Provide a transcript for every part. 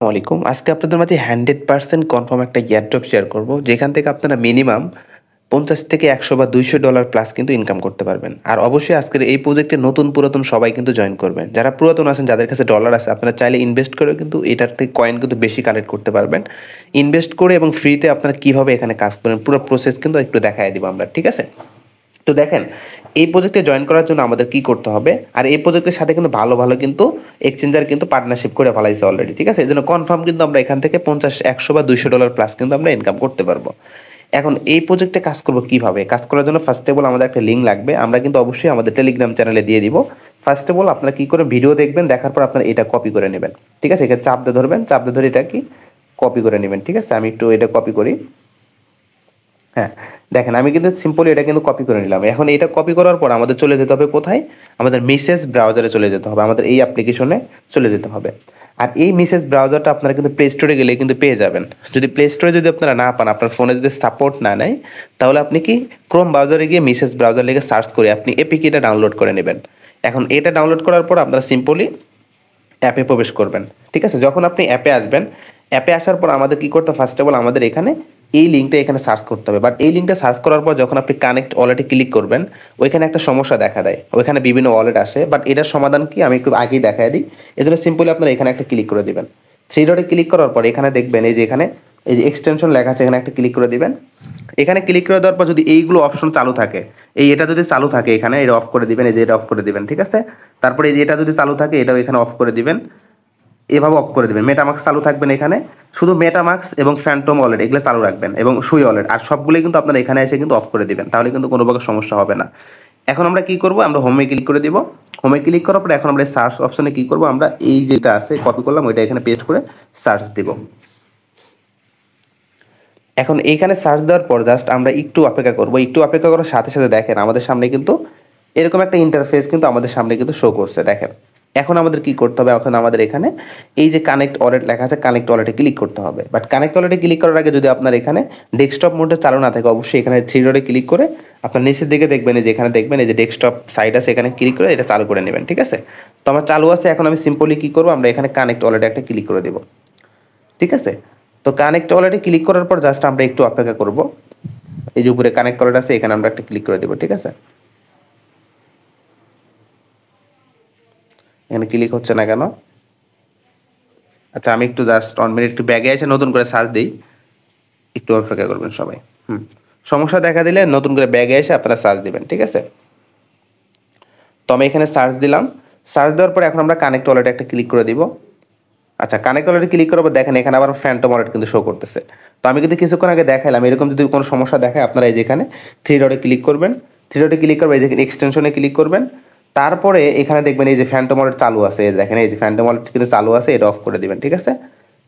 ওয়ালাইকুম। আজকে আপনাদের মাঝে 100% কনফার্ম একটা এয়ারড্রপ শেয়ার করব, যেখান থেকে আপনারা মিনিমাম 50 থেকে 100 বা $200 প্লাস কিন্তু ইনকাম করতে পারবেন। আর অবশ্যই আজকের এই প্রজেক্টে নতুন পুরাতন সবাই কিন্তু জয়েন করবেন। যারা পুরাতন আছেন, যাদের কাছে ডলার আছে, আপনারা চাইলে ইনভেস্ট করেও কিন্তু এটার থেকে কয়েন কিন্তু বেশি কালেক্ট করতে পারবেন। ইনভেস্ট করে এবং ফ্রিতে আপনারা কিভাবে এখানে কাজ করেন পুরো প্রসেস কিন্তু একটু দেখায় দিব আমরা, ঠিক আছে? তো দেখেন, এই প্রজেক্টে জয়েন করার জন্য আমাদের কি করতে হবে, আর এই প্রজেক্টের সাথে কিন্তু ভালো ভালো কিন্তু এক্সচেঞ্জার কিন্তু পার্টনারশিপ করে ফেলাইছে অলরেডি, ঠিক আছে? এই জন্য কনফার্ম কিন্তু আমরা এখান থেকে 50, 100 বা $200 প্লাস কিন্তু আমরা ইনকাম করতে পারবো। এখন এই প্রজেক্টে কাজ করব কিভাবে? কাজ করার জন্য ফার্স্ট অফ অল আমাদের একটা লিঙ্ক লাগবে, আমরা কিন্তু অবশ্যই আমাদের টেলিগ্রাম চ্যানেলে দিয়ে দিব। ফার্স্ট অফ অল আপনারা কি করে ভিডিও দেখবেন, দেখার পর আপনারা এটা কপি করে নেবেন, ঠিক আছে? এখানে চাপ দিয়ে ধরবেন, চাপ দিয়ে ধরে এটা কি কপি করে নেবেন, ঠিক আছে? আমি একটু এটা কপি করি। হ্যাঁ, দেখেন আমি কিন্তু সিম্পলি এটা কিন্তু কপি করে নিলাম। এখন এটা কপি করার পর আমাদের চলে যেতে হবে কোথায়? আমাদের মেসেজ ব্রাউজারে চলে যেতে হবে, আমাদের এই অ্যাপ্লিকেশনে চলে যেতে হবে। আর এই মেসেজ ব্রাউজারটা আপনারা কিন্তু প্লে স্টোরে গেলে কিন্তু পেয়ে যাবেন। যদি প্লে স্টোরে যদি আপনারা না পান, আপনার ফোনে যদি সাপোর্ট না নেয়, তাহলে আপনি কি ক্রোম ব্রাউজারে গিয়ে মেসেজ ব্রাউজার লিখে সার্চ করে আপনি এপিকেটা ডাউনলোড করে নেবেন। এখন এটা ডাউনলোড করার পর আপনারা সিম্পলি অ্যাপে প্রবেশ করবেন, ঠিক আছে? যখন আপনি অ্যাপে আসবেন, অ্যাপে আসার পর আমাদের কী করতে হবে? ফার্স্ট অফ অল আমাদের এখানে এই লিঙ্কটা এখানে সার্চ করতে হবে। বাট এই লিঙ্কটা সার্চ করার পর যখন আপনি কানেক্ট ওয়ালেটে ক্লিক করবেন, ওইখানে একটা সমস্যা দেখা দেয়, ওইখানে বিভিন্ন ওয়ালেট আসে। বাট এটার সমাধান কি আমি একটু আগেই দেখাই দিই। এই জন্য সিম্পলি আপনারা এখানে একটা ক্লিক করে দিবেন। থ্রি ডটে ক্লিক করার পর এখানে দেখবেন এই যে এখানে এই যে এক্সটেনশন লেখা আছে, এখানে একটা ক্লিক করে দিবেন। এখানে ক্লিক করে দেওয়ার পর যদি এইগুলো অপশন চালু থাকে, এটা যদি চালু থাকে এখানে এটা অফ করে দিবেন, এই যে এটা অফ করে দিবেন, ঠিক আছে? তারপরে এই যে এটা যদি চালু থাকে এটাও এখানে অফ করে দিবেন, এভাবে অফ করে দেবেন। মেটামাক্স চালু থাকবেন এখানে, শুধু মেটামাক্স এবং ফ্যান্টম ওয়ালেট এগুলো চালু রাখবেন, এবং সুই ওয়ালেট আর সবগুলোই কিন্তু আপনারা এখানে এসে কিন্তু অফ করে দিবেন, তাহলে কিন্তু কোনো প্রকার সমস্যা হবে না। এখন আমরা কি করব? আমরা হোমে ক্লিক করে দিব। হোমে ক্লিক করার পরে এখন আমরা সার্চ অপশনে কি করব? আমরা এই যেটা আছে কপি করলাম ওইটা এখানে পেস্ট করে সার্চ দিব। এখন এইখানে সার্চ দেওয়ার পর জাস্ট আমরা একটু অপেক্ষা করব। একটু অপেক্ষা করার সাথে সাথে দেখেন আমাদের সামনে কিন্তু এরকম একটা ইন্টারফেস কিন্তু আমাদের সামনে কিন্তু শো করছে, দেখেন। এখন আমাদের কি করতে হবে? এখন আমাদের এখানে এই যে কানেক্ট ওয়ালেট লেখা আছে, কানেক্ট ওয়ালেটে ক্লিক করতে হবে। বাট কানেক্ট ওয়ালেটে ক্লিক করার আগে যদি আপনার এখানে ডেস্কটপ মোডে চালু না থাকে, অবশ্যই এখানে থ্রি ডটে ক্লিক করে আপনার নিচের দিকে দেখবেন এই যে এখানে দেখবেন এই যে ডেস্কটপ সাইড আছে, এখানে ক্লিক করে এটা চালু করে নেবেন, ঠিক আছে? তো আমার চালু আছে। এখন আমি সিম্পলি কি করব? আমরা এখানে কানেক্ট ওয়ালেটে একটা ক্লিক করে দেব, ঠিক আছে? তো কানেক্ট ওয়ালেটে ক্লিক করার পর জাস্ট আমরা একটু অপেক্ষা করব। এই যে উপরে কানেক্ট ওয়ালেট আছে, এখানে আমরা একটা ক্লিক করে দেব, ঠিক আছে? এখানে ক্লিক হচ্ছে না কেন? আচ্ছা, আমি একটু জাস্ট 1 মিনিট একটু ব্যাগে এসে নতুন করে সার্চ দিই, একটু অপেক্ষা করবেন সবাই। সমস্যা দেখা দিলে নতুন করে ব্যাগে এসে আপনারা সার্চ দিবেন, ঠিক আছে? তো আমি এখানে সার্চ দিলাম। সার্চ দেওয়ার পরে এখন আমরা কানেক্ট ওয়ালেটে একটা ক্লিক করে দিব। আচ্ছা, কানেক্ট ওয়ালেটে ক্লিক করার পর দেখেন এখানে আবার ফ্যান্টম ওয়ালেট কিন্তু শো করতেছে। তো আমি কিন্তু কিছুক্ষণ আগে দেখাইলাম, এরকম যদি কোনো সমস্যা দেখায় আপনারা এই যে এখানে থ্রি ডটে ক্লিক করবেন। থ্রি ডটে ক্লিক করবেন, এই যে এক্সটেনশনে ক্লিক করবেন। তারপরে এখানে দেখবেন এই যে ফ্যান্টম ওয়ালেট চালু আছে, এই দেখেন এই যে ফ্যান্টম ওয়ালেট কিন্তু চালু আছে, এটা অফ করে দিবেন, ঠিক আছে?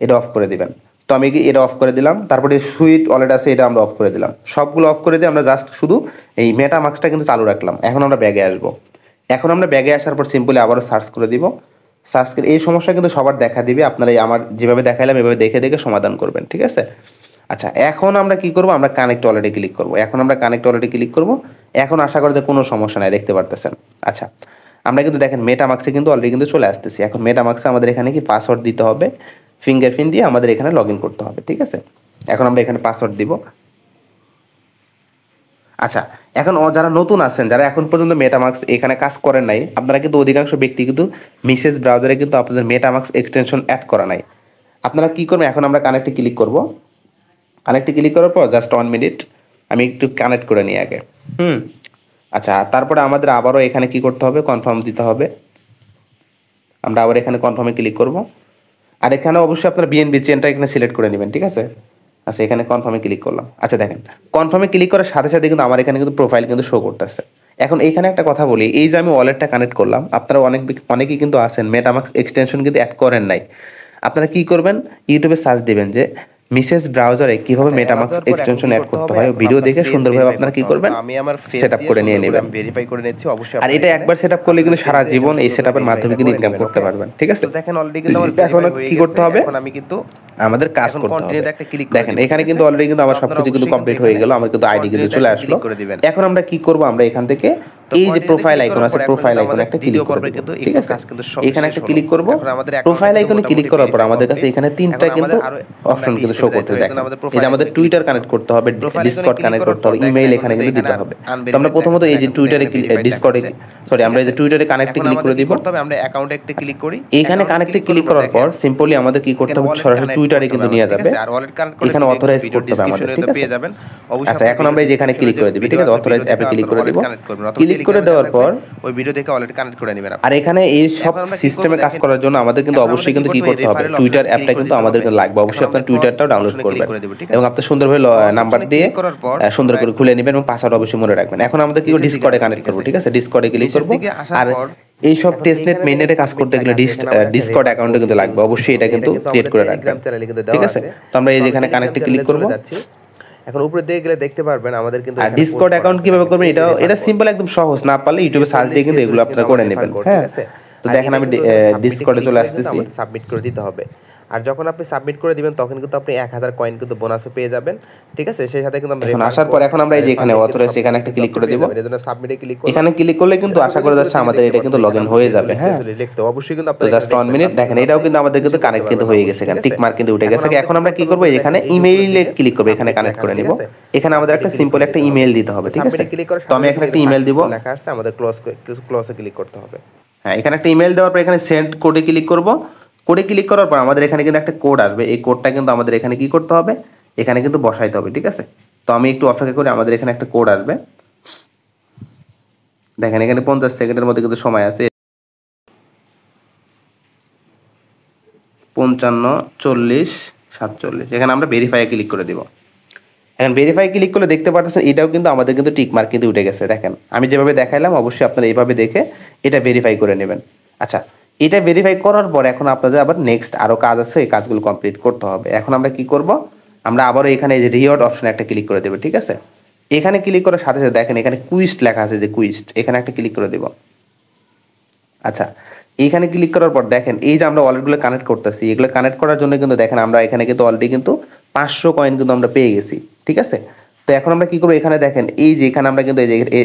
এটা অফ করে দিবেন। তো আমি কি এটা অফ করে দিলাম। তারপরে সুইট ওয়ালেট আছে, এটা আমরা অফ করে দিলাম। সবগুলো অফ করে দিয়ে আমরা জাস্ট শুধু এই মেটামাক্সটা কিন্তু চালু রাখলাম। এখন আমরা ব্যাগে আসবো। এখন আমরা ব্যাগে আসার পর সিম্পলি আবারও সার্চ করে দিব। সার্চ করে এই সমস্যা কিন্তু সবার দেখা দিবে, আপনারা এই আমার যেভাবে দেখাইলাম এভাবে দেখে দেখে সমাধান করবেন, ঠিক আছে? আচ্ছা, এখন আমরা কি করব? আমরা কানেক্ট ওয়ালেটে ক্লিক করব। এখন আমরা কানেক্ট ওয়ালেটে ক্লিক করব। এখন আশা করি কোনো সমস্যা নাই, দেখতে পারতেছেন। আচ্ছা, আমরা কিন্তু দেখেন মেটামাক্সে কিন্তু অলরেডি কিন্তু চলে আসতেছি। এখন মেটামাক্সে আমাদের এখানে কি পাসওয়ার্ড দিতে হবে, ফিঙ্গারপ্রিন্ট দিয়ে আমাদের এখানে লগ ইন করতে হবে, ঠিক আছে? এখন আমরা এখানে পাসওয়ার্ড দিব। আচ্ছা, এখন যারা নতুন আছেন, যারা এখন পর্যন্ত মেটামাক্স এখানে কাজ করেন নাই, আপনারা কিন্তু অধিকাংশ ব্যক্তি কিন্তু মেসেজ ব্রাউজারে কিন্তু আপনাদের মেটামাক্স এক্সটেনশন অ্যাড করা নাই। আপনারা কী করবেন? এখন আমরা কানেক্টে ক্লিক করব। কানেক্টে ক্লিক করার পর জাস্ট 1 মিনিট আমি একটু কানেক্ট করে নিই আগে। আচ্ছা, তারপরে আমাদের আবারও এখানে কি করতে হবে? কনফার্ম দিতে হবে। আমরা আবার এখানে কনফার্মে ক্লিক করব। আর এখানে অবশ্যই আপনার বিএনবি চেনটা এখানে সিলেক্ট করে নেবেন, ঠিক আছে? আচ্ছা, এখানে কনফার্মে ক্লিক করলাম। আচ্ছা, দেখেন কনফার্মে ক্লিক করার সাথে সাথে কিন্তু আমার এখানে কিন্তু প্রোফাইল কিন্তু শো করতেছে। এখন এইখানে একটা কথা বলি, এই যে আমি ওয়ালেটটা কানেক্ট করলাম, আপনারা অনেকেই কিন্তু আছেন মেটামাক্স এক্সটেনশন কিন্তু অ্যাড করেন নাই। আপনারা কি করবেন? ইউটিউবে সার্চ দিবেন যে মেসেজ ব্রাউজারে কিভাবে মেটামাক্স এক্সটেনশন অ্যাড করতে হয়, ভিডিও দেখে সুন্দরভাবে আপনারা কি করবেন? সেটআপ করে নিয়ে নেবেন। ভেরিফাই করে নিচ্ছি অবশ্যই। আর এটা একবার সেটআপ করলে কিন্তু সারা জীবন এই সেটআপের মাধ্যমে কিন্তু ইনকাম করতে পারবেন, ঠিক আছে? তো দেখেন অলরেডি কিন্তু আমার এখন কি করতে হবে? এখন আমি কিন্তু আমাদের কাজ করতে হবে। কন্টিনিউতে একটা ক্লিক করে দেখেন এখানে কিন্তু অলরেডি কিন্তু আমার সবকিছু কিন্তু কমপ্লিট হয়ে গেল, আমার কিন্তু আইডি কিন্তু চলে আসলো। এখন আমরা কি করব? আমরা এখান থেকে এই যে প্রোফাইল আইকন আছে, প্রোফাইল আইকন একটা ক্লিক করে দেব, ঠিক আছে। এখানে একটা ক্লিক করব। প্রোফাইল আইকনে ক্লিক করার পর আমাদের কাছে এখানে তিনটা কিন্তু অপশন কিন্তু শো করতে দেখেন। এই যে আমাদের টুইটার কানেক্ট করতে হবে, ডিসকর্ড কানেক্ট করতে হবে, ইমেইল এখানে কিন্তু দিতে হবে। তো আমরা প্রথমত এই যে টুইটারে ডিসকর্ডে আমরা এই যে টুইটারে কানেক্টে ক্লিক করে দিব। আমরা অ্যাকাউন্টে একটা ক্লিক করি। এখানে কানেক্টে ক্লিক করার পর সিম্পলি আমাদের কি করতে হবে, সরাসরি টুইটারে কিন্তু নিয়ে যাবে। এখানে অথরাইজ করতে হবে আমাদের, ঠিক আছে। আচ্ছা, এখন আমরা এই যে এখানে ক্লিক করে দিব, ঠিক আছে। অথরাইজ অ্যাপে ক্লিক করে দিব। ক্লিক করে দেওয়ার পর ওই ভিডিও দেখে অলরেডি কানেক্ট করে নেবেন। আর এখানে এই সব সিস্টেমে কাজ করার জন্য আমাদের কিন্তু অবশ্যই কিন্তু কি করতে হবে, টুইটার অ্যাপটা কিন্তু আমাদের লাগবে। অবশ্যই আপনার টুইটারটাও ডাউনলোড করবেন এবং আপনি সুন্দরভাবে নাম্বার দিয়ে সুন্দর করে খুলে নেবেন এবং পাসওয়ার্ড অবশ্যই মনে রাখবেন। এখন আমাদের কি ডিসকর্ডে কানেক্ট করব, ঠিক আছে। ডিসকর্ডে ক্লিক করব। আর এই সব টেস্টনেট মেইননেটে কাজ করতে গেলে ডিসকর্ড অ্যাকাউন্টে কিন্তু লাগবে, অবশ্যই এটা কিন্তু ক্রিয়েট করে রাখবেন, ঠিক আছে। তো আমরা এই যে এখানে কানেক্টে ক্লিক করব। এখন উপরে দিয়ে গেলে দেখতে পারবেন আমাদের কিন্তু আর ডিসকর্ড অ্যাকাউন্ট কিভাবে করবেন এটা সিম্পল, একদম সহজ। না পারলে ইউটিউবে সার্চ দিয়ে কিন্তু এগুলো আপনারা করে নেবেন, হ্যাঁ। তো দেখেন আমি ডিসকর্ডে চলে আসতেছি। সাবমিট করে দিতে হবে। আর যখন আপনি সাবমিট করে দিবেন তখন কিন্তু আপনি 1000 কয়েন কিন্তু বোনাসও পেয়ে যাবেন, ঠিক আছে। সেই সাথে কিন্তু আমরা এখন আসার পর এখন আমরা এই যে এখানে অথরাইজ এখানে একটা ক্লিক করে দেব। এজন্য সাবমিটে ক্লিক করব। এখানে ক্লিক করলে কিন্তু আশা করা যাচ্ছে আমাদের এটা কিন্তু লগইন হয়ে যাবে, হ্যাঁ। লিখতে অবশ্যই কিন্তু আপনারা জাস্ট 1 মিনিট দেখেন, এটাও কিন্তু আমাদের কিন্তু কানেক্ট কিন্তু হয়ে গেছে, এখানে টিক মার্ক কিন্তু উঠে গেছে। এখন আমরা কি করব, এখানে ইমেইলে ক্লিক করব, এখানে কানেক্ট করে নিব। এখানে আমাদের একটা সিম্পল একটা ইমেইল দিতে হবে, ঠিক আছে। তো আমি এখানে একটা ইমেইল দিব। লেখা আসছে আমাদের ক্লোজে ক্লিক করতে হবে। হ্যাঁ, এখানে একটা ইমেইল দেওয়ার পর এখানে সেন্ড কোডে ক্লিক করব। কোডে ক্লিক করার পর আমাদের এখানে কিন্তু একটা কোড আসবে। এই কোডটা কিন্তু আমাদের এখানে কি করতে হবে, এখানে কিন্তু বসাইতে হবে, ঠিক আছে। তো আমি একটু অপেক্ষা করি, আমাদের এখানে একটা কোড আসবে। দেখেন এখানে 50 সেকেন্ডের মধ্যে কিন্তু সময় আছে। 55 40 47। এখানে আমরা ভেরিফাই ক্লিক করে দিব। এখন ভেরিফাই ক্লিক করলে দেখতে পাচ্ছেন এটাও কিন্তু আমাদের কিন্তু টিক মার্ক কিন্তু উঠে গেছে। দেখেন আমি যেভাবে দেখাইলাম অবশ্যই আপনারা এইভাবে দেখে এটা ভেরিফাই করে নেবেন। আচ্ছা, এটা ভেরিফাই করার পর এখন আপনাদের আবার নেক্সট আরও কাজ আছে, এই কাজগুলো কমপ্লিট করতে হবে। এখন আমরা কি করব, আমরা আবারও এখানে এই যে রিওয়ার্ড অপশনে একটা ক্লিক করে দেবো, ঠিক আছে। এখানে ক্লিক করার সাথে সাথে দেখেন এখানে কুইস্ট লেখা আছে, যে কুইস্ট, এখানে একটা ক্লিক করে দেব। আচ্ছা, এইখানে ক্লিক করার পর দেখেন এই যে আমরা ওয়ালেটগুলো কানেক্ট করতেছি, এগুলো কানেক্ট করার জন্য কিন্তু দেখেন আমরা এখানে কিন্তু অলরেডি কিন্তু 500 কয়েন কিন্তু আমরা পেয়ে গেছি, ঠিক আছে। তো এখন আমরা কি করবো, এখানে দেখেন এই যে এখানে আমরা কিন্তু এই যে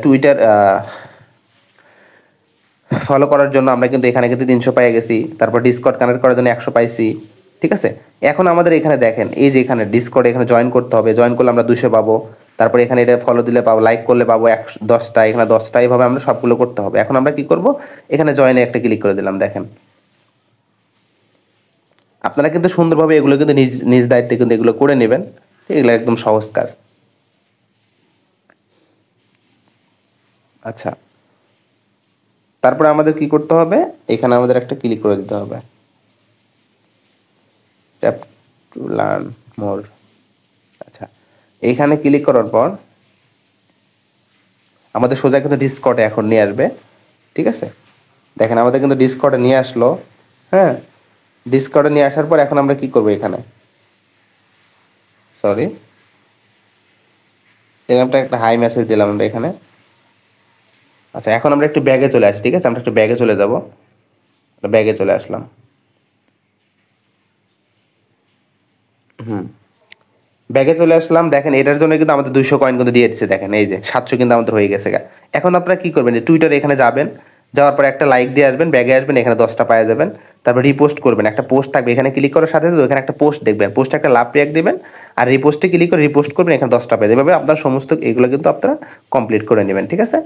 টুইটার ফলো করার জন্য আমরা কিন্তু এখানে কিন্তু 300 পেয়ে গেছি। তারপর ডিসকর্ড কানেক্ট করার জন্য 100 পাইছি, ঠিক আছে। এখন আমাদের এখানে দেখেন এই যে এখানে ডিসকর্ড এখানে জয়েন করতে হবে, জয়েন করলে আমরা 200 পাবো। তারপরে এখানে এটা ফলো দিলে পাবো, লাইক করলে পাবো 10টা, এখানে 10টা, এইভাবে আমরা সবগুলো করতে হবে। এখন আমরা কি করব, এখানে জয়েনে একটা ক্লিক করে দিলাম। দেখেন আপনারা কিন্তু সুন্দরভাবে এগুলো কিন্তু নিজ দায়িত্বে কিন্তু এগুলো করে নেবেন, এগুলো একদম সহজ কাজ। আচ্ছা, তারপরে আমাদের কি করতে হবে, এখানে আমাদের একটা ক্লিক করে দিতে হবে, ট্যাপ টু লার্ন মোর। আচ্ছা, এইখানে ক্লিক করার পর আমাদের সোজা কিন্তু ডিসকর্ডে এখন নিয়ে আসবে, ঠিক আছে। দেখেন আমাদের কিন্তু ডিসকর্ডে নিয়ে আসলো, হ্যাঁ। ডিসকর্ডে নিয়ে আসার পর এখন আমরা কি করব, এখানে সরি এরকমটা একটা হাই মেসেজ দিলাম আমরা এখানে। আচ্ছা, এখন আমরা একটু ব্যাগে চলে আসি, ঠিক আছে। আমরা একটু ব্যাগে চলে যাব, ব্যাগে চলে আসলাম। ব্যাগে চলে আসলাম। দেখেন এটার জন্য কিন্তু আমাদের 200 কয়েন কিন্তু দিয়ে দিচ্ছে। দেখেন এই যে 700 কিন্তু আমাদের হয়ে গেছে। এখন আপনারা কি করবেন, যে টুইটারে এখানে যাবেন, যাওয়ার পর একটা লাইক দিয়ে আসবেন, ব্যাগে আসবেন, এখানে 10টা পাওয়া যাবেন। তারপর রিপোস্ট করবেন, একটা পোস্ট থাকবে, এখানে ক্লিক করার সাথে সাথে এখানে একটা পোস্ট দেখবেন, পোস্টে একটা লাভ রিয়াক্ট দেবেন, আর রিপোস্টে ক্লিক করে রিপোস্ট করবেন, এখানে 10টা পেয়ে যাবে। আপনার সমস্ত এগুলো কিন্তু আপনারা কমপ্লিট করে নেবেন, ঠিক আছে।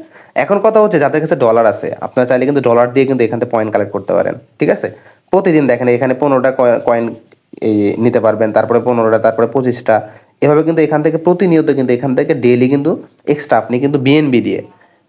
এখন কথা হচ্ছে যাদের কাছে ডলার আছে, আপনারা চাইলে কিন্তু ডলার দিয়ে কিন্তু এখান থেকে পয়েন্ট কালেক্ট করতে পারেন, ঠিক আছে। প্রতিদিন দেখেন এখানে 15টা কয়েন এই নিতে পারবেন, তারপরে 15টা, তারপরে 25টা, এভাবে কিন্তু এখান থেকে প্রতিনিয়ত কিন্তু এখান থেকে ডেইলি কিন্তু এক্সট্রা আপনি কিন্তু বিএনবি দিয়ে,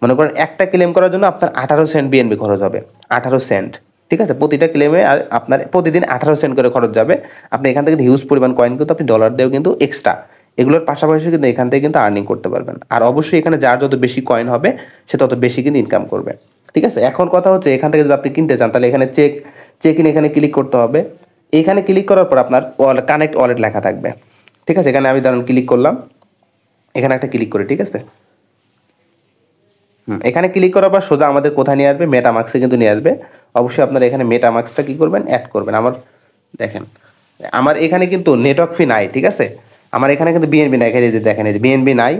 মনে করেন একটা ক্লেম করার জন্য আপনার 18 সেন্ট বিএনবি খরচ হবে, 18 সেন্ট, ঠিক আছে। প্রতিটা ক্লেমে আপনার প্রতিদিন 18 সেন্ট করে খরচ যাবে। আপনি এখান থেকে হিউজ পরিমাণ কয়েন কিন্তু আপনি ডলার দিয়েও কিন্তু এক্সট্রা এগুলোর পাশাপাশি কিন্তু এখান থেকে কিন্তু আর্নিং করতে পারবেন। আর অবশ্যই এখানে যার যত বেশি কয়েন হবে সে তত বেশি কিন্তু ইনকাম করবে, ঠিক আছে। এখন কথা হচ্ছে এখান থেকে যদি আপনি কিনতে চান তাহলে এখানে চেক ইন এখানে ক্লিক করতে হবে। এখানে ক্লিক করার পর আপনার কানেক্ট ওয়ালেট লেখা থাকবে, ঠিক আছে। এখানে আমি ধরুন ক্লিক করলাম, এখানে একটা ক্লিক করি, ঠিক আছে। এখানে ক্লিক করার পর সোজা আমাদের কোথায় নিয়ে আসবে, মেটামাক্সে কিন্তু নিয়ে আসবে। অবশ্যই আপনারা এখানে মেটামাক্সটা কী করবেন, অ্যাড করবেন। আমার দেখেন আমার এখানে কিন্তু নেটওয়ার্ক ফি নাই, ঠিক আছে। আমার এখানে কিন্তু বিএনবি নাই, এখানে দেখেন এই যে বিএনবি নাই,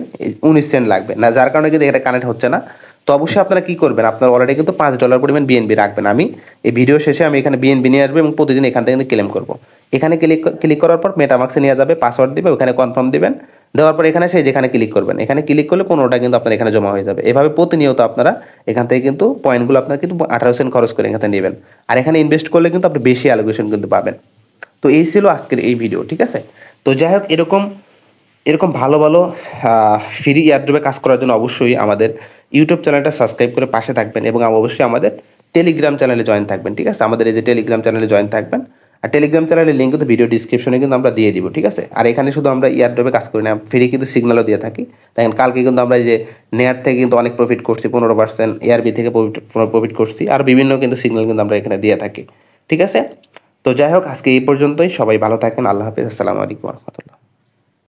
19 সেন্ট লাগবে না, যার কারণে কিন্তু এটা কানেক্ট হচ্ছে না। তো অবশ্যই আপনারা কী করবেন, আপনার অলরেডি কিন্তু $5 পরিমাণ বিএনবি রাখবেন। আমি এই ভিডিও শেষে আমি এখানে বিএনবি নিয়ে আসবো এবং প্রতিদিন এখান থেকে কিন্তু ক্লেম করবো। এখানে ক্লিক করার পর মেটামাক্সে নিয়ে যাবে, পাসওয়ার্ড দিবে, ওখানে কনফার্ম দিবেন, দেওয়ার পর এখানে সেই যেখানে ক্লিক করবেন, এখানে ক্লিক করলে 15টা কিন্তু আপনার এখানে জমা হয়ে যাবে। এভাবে প্রতিনিয়ত আপনারা এখান থেকে কিন্তু পয়েন্টগুলো আপনারা কিন্তু 18 সেন্ট খরচ করে এখান থেকে নেবেন। আর এখানে ইনভেস্ট করলে কিন্তু আপনি বেশি অ্যালোকেশন কিন্তু পাবেন। তো এই ছিল আজকের এই ভিডিও, ঠিক আছে। তো যাই হোক, এরকম ভালো ভালো ফ্রি এয়ারড্রপে কাজ করার জন্য অবশ্যই আমাদের ইউটিউব চ্যানেলটা সাবস্ক্রাইব করে পাশে থাকবেন এবং অবশ্যই আমাদের টেলিগ্রাম চ্যানেলে জয়েন থাকবেন, ঠিক আছে। আমাদের এই যে টেলিগ্রাম চ্যানেলে জয়েন থাকবেন, আর টেলিগ্রাম চ্যানেলের লিঙ্ক কিন্তু ভিডিও ডিসক্রিপশনে কিন্তু আমরা দিয়ে দিব, ঠিক আছে। আর এখানে শুধু আমরা এয়ারড্রপে কাজ করি না, ফ্রি কিন্তু সিগন্যালও দিয়ে থাকি। দেখেন কালকে কিন্তু আমরা এই যে নেয়ার থেকে কিন্তু অনেক প্রফিট করছি, 15%, এআরবি থেকে প্রফিট করছি, আর বিভিন্ন কিন্তু সিগন্যাল কিন্তু আমরা এখানে দিয়ে থাকি, ঠিক আছে। তো যাই হোক, আজকে এই পর্যন্তই। সবাই ভালো থাকেন। আল্লাহ হাফিজ। আসসালামু আলাইকুম রহমতুল্লাহ।